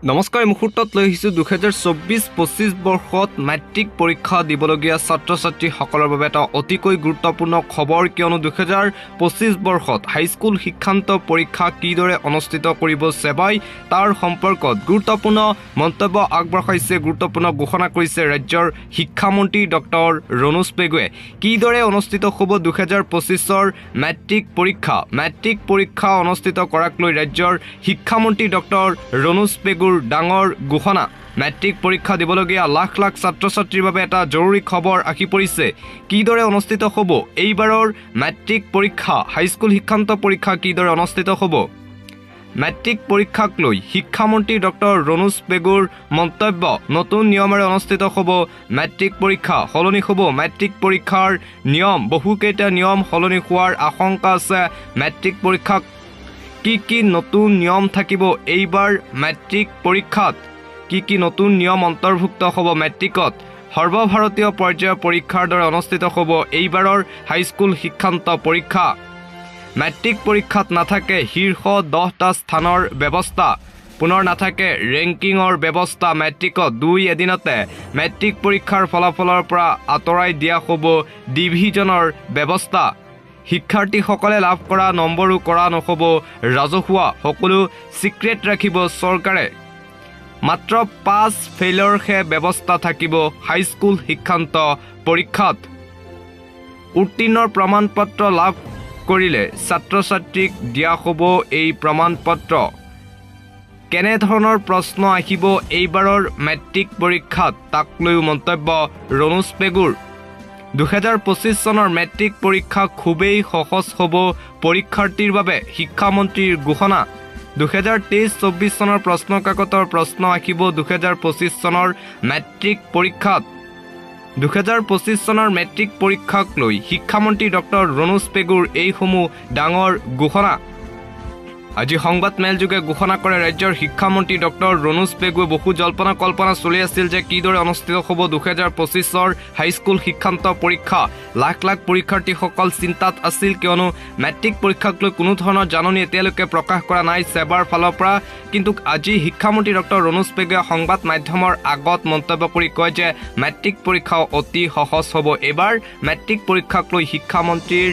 নমস্কাৰ মুহূৰ্তত লৈ আহিছোঁ 2024-25 বৰ্ষত মেট্ৰিক পৰীক্ষা দিবলগীয়া ছাত্ৰ ছাত্ৰীসকলৰ বাবে এটা অতিকৈ গুৰুত্বপূৰ্ণ খবৰ কিয়নো 2025 বৰ্ষত হাইস্কুল শিক্ষান্ত পৰীক্ষা কিদৰে অনুষ্ঠিত কৰিব সেৱাই তাৰ সম্পৰ্কত গুৰুত্বপূৰ্ণ মন্তব্য আগবঢ়াইছে গুৰুত্বপূৰ্ণ ঘোষণা কৰিছে ৰাজ্যৰ শিক্ষামন্ত্ৰী ডক্টৰ ৰণোজ পেগুৱে কিদৰে অনুষ্ঠিত হ'ব 2025ৰ মেট্ৰিক পৰীক্ষা অনুষ্ঠিত কৰাক লৈ ৰাজ্যৰ শিক্ষামন্ত্ৰী ডক্টৰ ৰণোজ পেগুৰ ডাঙৰ ঘোষণা মেট্ৰিক পৰীক্ষা দিবলগীয়া লাখ লাখ ছাত্ৰ ছাত্ৰীৰ বাবে এটা জৰুৰী খবৰ আহি পৰিছে কিদৰে অনুষ্ঠিত হ'ব এইবাৰৰ মেট্ৰিক পৰীক্ষা হাইস্কুল শিক্ষান্ত পৰীক্ষা কিদৰে অনুষ্ঠিত হ'ব মেট্ৰিক পৰীক্ষাক লৈ শিক্ষামন্ত্ৰী ডক্টৰ ৰণোজ পেগুৰ মন্তব্য নতুন নিয়মেৰে অনুষ্ঠিত হ'ব মেট্ৰিক পৰীক্ষা সলনি হ'ব মেট্ৰিক পৰীক্ষাৰ নিয়ম বহুকেইটা নিয়ম সলনি হোৱাৰ আশংকা আছে মেট্ৰিক পৰীক্ষাক কি নতুন নিয়ম থাকিব এইবাৰ মেট্ৰিক পৰীক্ষাত কি নতুন নিয়ম অন্তৰ্ভুক্ত হ'ব মেট্ৰিকত সৰ্বভাৰতীয় পৰ্যায়ৰ পৰীক্ষাৰ দৰে অনুষ্ঠিত হ'ব এইবাৰৰ হাইস্কুল শিক্ষান্ত পৰীক্ষা মেট্ৰিক পৰীক্ষাত নাথাকে শীৰ্ষ 10টা স্থানৰ ব্যৱস্থা পুনৰ নাথাকে ৰেংকিঙৰ ব্যৱস্থা মেট্ৰিকত 2 এদিনতে মেট্ৰিক পৰীক্ষাৰ ফলাফলৰ পৰা আঁতৰাই দিয়া হ'ব ডিভিজনৰ ব্যৱস্থা শিক্ষাৰ্থীসকলে লাভ কৰা নম্বৰো কৰা নহ'ব ৰাজহুৱা সকলো সিক্ৰেট ৰাখিব চৰকাৰে মাত্ৰ 5 ফেইলৰহে ব্যৱস্থা থাকিব হাইস্কুল শিক্ষান্ত পৰীক্ষাত উত্তীৰ্ণৰ প্ৰমাণপত্ৰ লাভ কৰিলে ছাত্ৰ ছাত্ৰীক দিয়া হ'ব এই প্ৰমাণপত্ৰ কেনে ধৰণৰ প্ৰশ্ন আহিব এইবাৰৰ মেট্ৰিক পৰীক্ষাত তাক লৈ মন্তব্য ৰণোজ পেগুৰ 2025 চনৰ মেট্ৰিক পৰীক্ষা খুবেই সহজ হ'ব পৰীক্ষাৰ্থীৰ বাবে শিক্ষামন্ত্ৰীৰ ঘোষণা 2023-24 চনৰ প্ৰশ্নকাকতৰ প্ৰশ্ন আহিব 2025 চনৰ মেট্ৰিক পৰীক্ষাত 2025 চনৰ মেট্ৰিক পৰীক্ষাক লৈ শিক্ষামন্ত্ৰী ডক্টৰ ৰণোজ পেগুৰ এইসমূহ ডাঙৰ ঘোষণা আজি সংবাদ মেলযোগে ঘোষণা কৰে ৰাজ্যৰ শিক্ষামন্ত্ৰী ডক্টৰ ৰণোজ পেগুৱে বহু জল্পনা কল্পনা চলি আছিল যে কিদৰে অনুষ্ঠিত হ'ব 2025ৰ হাইস্কুল শিক্ষান্ত পৰীক্ষা লাখ লাখ পৰীক্ষাৰ্থীসকল চিন্তাত আছিল কিয়নো মেট্ৰিক পৰীক্ষাক লৈ কোনো ধৰণৰ জাননী এতিয়ালৈকে প্ৰকাশ কৰা নাই সেৱাৰ ফালৰ পৰা কিন্তু আজি শিক্ষামন্ত্ৰী ডক্টৰ ৰণোজ পেগুৱে সংবাদ মাধ্যমৰ আগত মন্তব্য কৰি কয় যে মেট্ৰিক পৰীক্ষা অতি সহজ হ'ব এবাৰ মেট্ৰিক পৰীক্ষাক লৈ শিক্ষামন্ত্ৰীৰ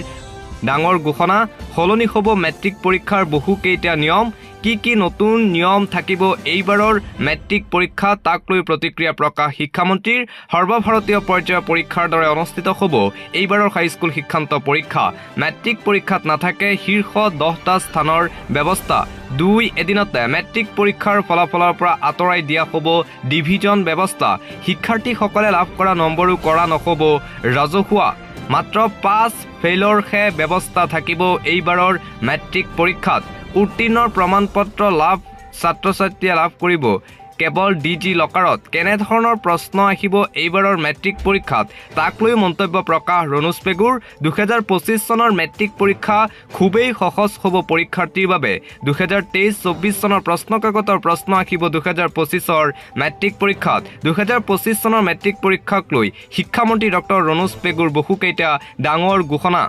ডাঙৰ ঘোষণা সলনি হ'ব মেট্ৰিক পৰীক্ষাৰ বহুকেইটা নিয়ম কি নতুন নিয়ম থাকিব এইবাৰৰ মেট্ৰিক পৰীক্ষা তাক লৈ প্ৰতিক্ৰিয়া প্ৰকাশ শিক্ষামন্ত্ৰীৰ সৰ্বভাৰতীয় পৰ্যায়ৰ পৰীক্ষাৰ দৰে অনুষ্ঠিত হ'ব এইবাৰৰ হাইস্কুল শিক্ষান্ত পৰীক্ষা মেট্ৰিক পৰীক্ষাত নাথাকে শীৰ্ষ 10টা স্থানৰ ব্যৱস্থা 2 এদিনতে মেট্ৰিক পৰীক্ষাৰ ফলাফলৰ পৰা আঁতৰাই দিয়া হ'ব ডিভিজন ব্যৱস্থা শিক্ষাৰ্থীসকলে লাভ কৰা নম্বৰো কৰা নহ'ব ৰাজহুৱা মাত্ৰ 5 ফেইলৰহে ব্যৱস্থা থাকিব এইবাৰৰ মেট্ৰিক পৰীক্ষাত উত্তীৰ্ণৰ প্ৰমাণপত্ৰ লাভ ছাত্ৰ ছাত্ৰীয়ে লাভ কৰিব কেৱল ডিজি লকাৰত কেনে ধৰণৰ প্ৰশ্ন আহিব এইবাৰৰ মেট্ৰিক পৰীক্ষাত তাক লৈ মন্তব্য প্ৰকাশ ৰণোজ পেগুৰ 2025 চনৰ মেট্ৰিক পৰীক্ষা খুবেই সহজ হ'ব পৰীক্ষাৰ্থীৰ বাবে 2023-24 চনৰ প্ৰশ্নকাকতৰ প্ৰশ্ন আহিব 2025ৰ মেট্ৰিক পৰীক্ষাত 2025 চনৰ মেট্ৰিক পৰীক্ষাক লৈ শিক্ষামন্ত্ৰী ডক্টৰ ৰণোজ পেগুৰ বহুকেইটা ডাঙৰ ঘোষণা